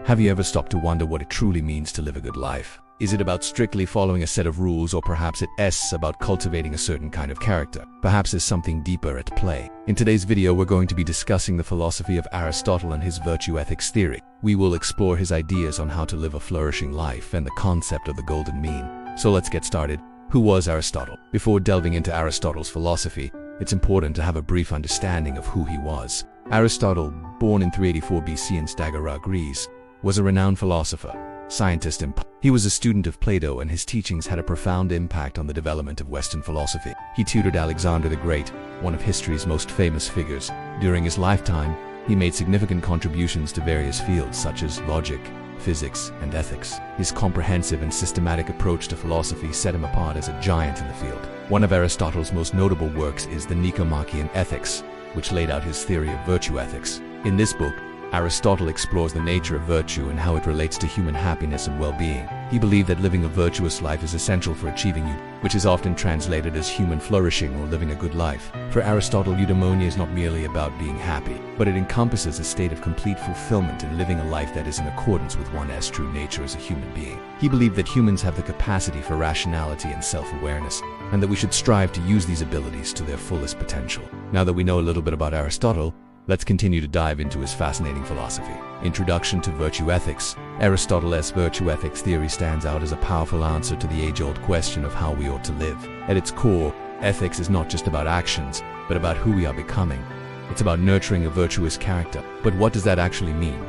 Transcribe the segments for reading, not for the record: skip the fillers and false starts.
Have you ever stopped to wonder what it truly means to live a good life? Is it about strictly following a set of rules, or perhaps it's about cultivating a certain kind of character? Perhaps there's something deeper at play. In today's video, we're going to be discussing the philosophy of Aristotle and his virtue ethics theory. We will explore his ideas on how to live a flourishing life and the concept of the golden mean. So let's get started. Who was Aristotle? Before delving into Aristotle's philosophy, it's important to have a brief understanding of who he was. Aristotle, born in 384 BC in Stagira, Greece, was a renowned philosopher, scientist, and he was a student of Plato, and his teachings had a profound impact on the development of Western philosophy. He tutored Alexander the Great, one of history's most famous figures. During his lifetime, he made significant contributions to various fields such as logic, physics, and ethics. His comprehensive and systematic approach to philosophy set him apart as a giant in the field. One of Aristotle's most notable works is the Nicomachean Ethics, which laid out his theory of virtue ethics. In this book, Aristotle explores the nature of virtue and how it relates to human happiness and well-being. He believed that living a virtuous life is essential for achieving which is often translated as human flourishing or living a good life. For Aristotle, eudaimonia is not merely about being happy, but it encompasses a state of complete fulfillment in living a life that is in accordance with one's true nature as a human being. He believed that humans have the capacity for rationality and self-awareness, and that we should strive to use these abilities to their fullest potential. Now that we know a little bit about Aristotle, let's continue to dive into his fascinating philosophy. Introduction to Virtue Ethics. Aristotle's virtue ethics theory stands out as a powerful answer to the age-old question of how we ought to live. At its core, ethics is not just about actions, but about who we are becoming. It's about nurturing a virtuous character. But what does that actually mean?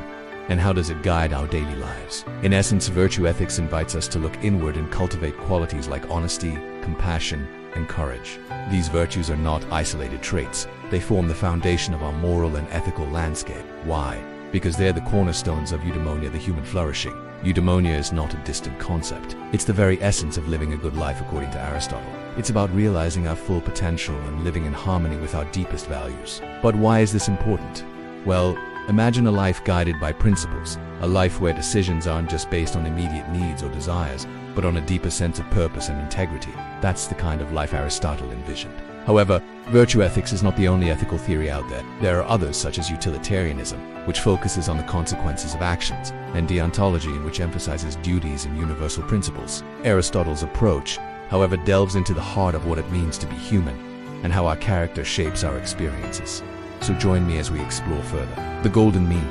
And how does it guide our daily lives? In essence, virtue ethics invites us to look inward and cultivate qualities like honesty, compassion, and courage. These virtues are not isolated traits. They form the foundation of our moral and ethical landscape. Why? Because they're the cornerstones of eudaimonia, the human flourishing. Eudaimonia is not a distant concept. It's the very essence of living a good life according to Aristotle. It's about realizing our full potential and living in harmony with our deepest values. But why is this important? Well, imagine a life guided by principles, a life where decisions aren't just based on immediate needs or desires, but on a deeper sense of purpose and integrity. That's the kind of life Aristotle envisioned. However, virtue ethics is not the only ethical theory out there. There are others, such as utilitarianism, which focuses on the consequences of actions, and deontology, which emphasizes duties and universal principles. Aristotle's approach, however, delves into the heart of what it means to be human, and how our character shapes our experiences. So join me as we explore further. The golden mean.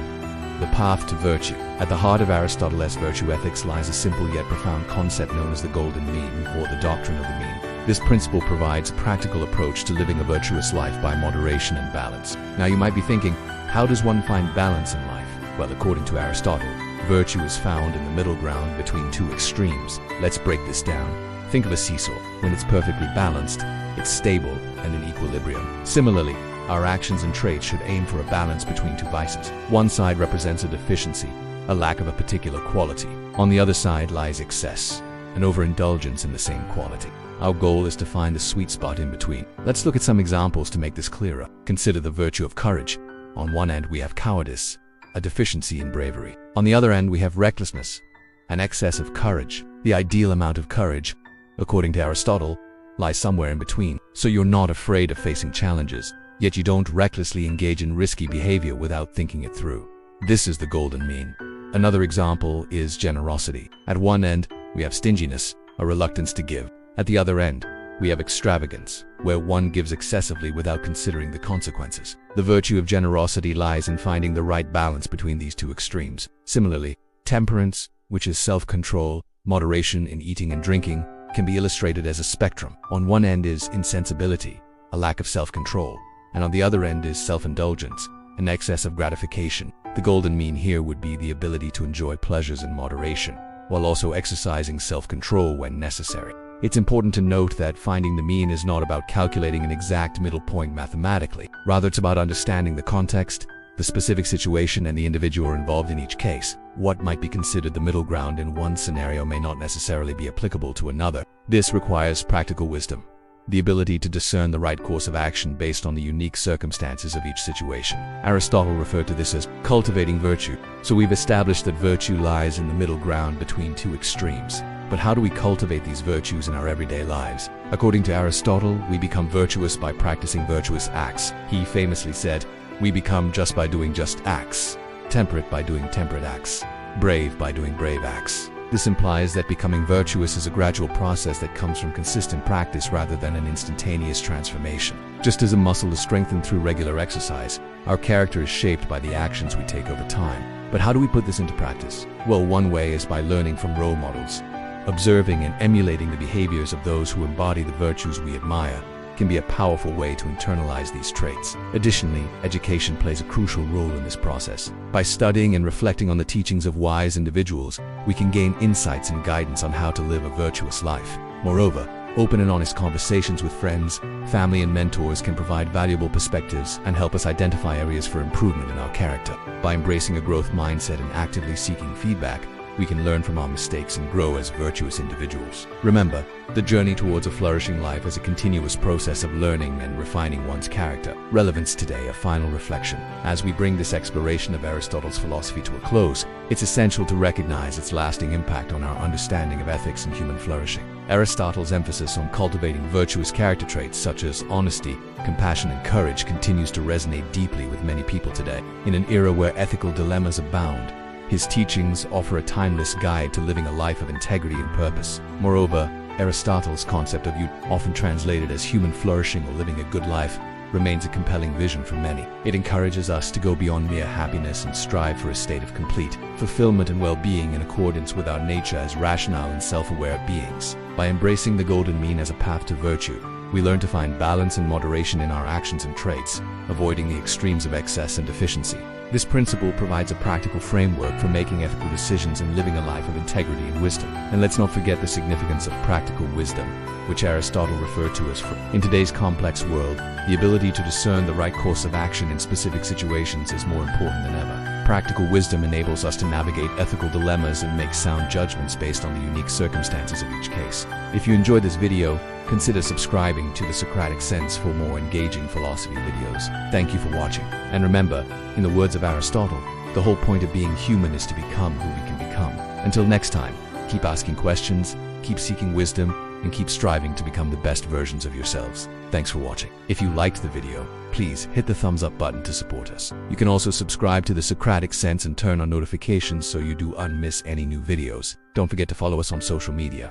The path to virtue. At the heart of Aristotle's virtue ethics lies a simple yet profound concept known as the golden mean, or the doctrine of the mean. This principle provides a practical approach to living a virtuous life by moderation and balance. Now you might be thinking, how does one find balance in life? Well, according to Aristotle, virtue is found in the middle ground between two extremes. Let's break this down. Think of a seesaw. When it's perfectly balanced, it's stable and in equilibrium. Similarly, our actions and traits should aim for a balance between two vices. One side represents a deficiency, a lack of a particular quality. On the other side lies excess, an overindulgence in the same quality. Our goal is to find the sweet spot in between. Let's look at some examples to make this clearer. Consider the virtue of courage. On one end we have cowardice, a deficiency in bravery. On the other end we have recklessness, an excess of courage. The ideal amount of courage, according to Aristotle, lies somewhere in between. So you're not afraid of facing challenges, yet you don't recklessly engage in risky behavior without thinking it through. This is the golden mean. Another example is generosity. At one end, we have stinginess, a reluctance to give. At the other end, we have extravagance, where one gives excessively without considering the consequences. The virtue of generosity lies in finding the right balance between these two extremes. Similarly, temperance, which is self-control, moderation in eating and drinking, can be illustrated as a spectrum. On one end is insensibility, a lack of self-control, and on the other end is self-indulgence, an excess of gratification. The golden mean here would be the ability to enjoy pleasures in moderation, while also exercising self-control when necessary. It's important to note that finding the mean is not about calculating an exact middle point mathematically. Rather, it's about understanding the context, the specific situation, and the individual involved in each case. What might be considered the middle ground in one scenario may not necessarily be applicable to another. This requires practical wisdom, the ability to discern the right course of action based on the unique circumstances of each situation. Aristotle referred to this as cultivating virtue. So we've established that virtue lies in the middle ground between two extremes. But how do we cultivate these virtues in our everyday lives? According to Aristotle, we become virtuous by practicing virtuous acts. He famously said, "We become just by doing just acts, temperate by doing temperate acts, brave by doing brave acts. This implies that becoming virtuous is a gradual process that comes from consistent practice rather than an instantaneous transformation. Just as a muscle is strengthened through regular exercise, our character is shaped by the actions we take over time. But how do we put this into practice? Well, one way is by learning from role models. Observing and emulating the behaviors of those who embody the virtues we admire can be a powerful way to internalize these traits. Additionally, education plays a crucial role in this process. By studying and reflecting on the teachings of wise individuals, we can gain insights and guidance on how to live a virtuous life. Moreover, open and honest conversations with friends, family, and mentors can provide valuable perspectives and help us identify areas for improvement in our character. By embracing a growth mindset and actively seeking feedback, we can learn from our mistakes and grow as virtuous individuals. Remember, the journey towards a flourishing life is a continuous process of learning and refining one's character. Relevance today, a final reflection. As we bring this exploration of Aristotle's philosophy to a close, it's essential to recognize its lasting impact on our understanding of ethics and human flourishing. Aristotle's emphasis on cultivating virtuous character traits such as honesty, compassion, and courage continues to resonate deeply with many people today. In an era where ethical dilemmas abound, his teachings offer a timeless guide to living a life of integrity and purpose. Moreover, Aristotle's concept of youth, often translated as human flourishing or living a good life, remains a compelling vision for many. It encourages us to go beyond mere happiness and strive for a state of complete fulfillment and well-being in accordance with our nature as rational and self-aware beings. By embracing the golden mean as a path to virtue, we learn to find balance and moderation in our actions and traits, avoiding the extremes of excess and deficiency. This principle provides a practical framework for making ethical decisions and living a life of integrity and wisdom. And let's not forget the significance of practical wisdom, which Aristotle referred to as fruit. In today's complex world, the ability to discern the right course of action in specific situations is more important than ever. Practical wisdom enables us to navigate ethical dilemmas and make sound judgments based on the unique circumstances of each case. If you enjoyed this video, consider subscribing to The Socratic Sense for more engaging philosophy videos. Thank you for watching. And remember, in the words of Aristotle, the whole point of being human is to become who we can become. Until next time, keep asking questions, keep seeking wisdom, and keep striving to become the best versions of yourselves. Thanks for watching. If you liked the video, please hit the thumbs up button to support us. You can also subscribe to The Socratic Sense and turn on notifications so you do not miss any new videos. Don't forget to follow us on social media.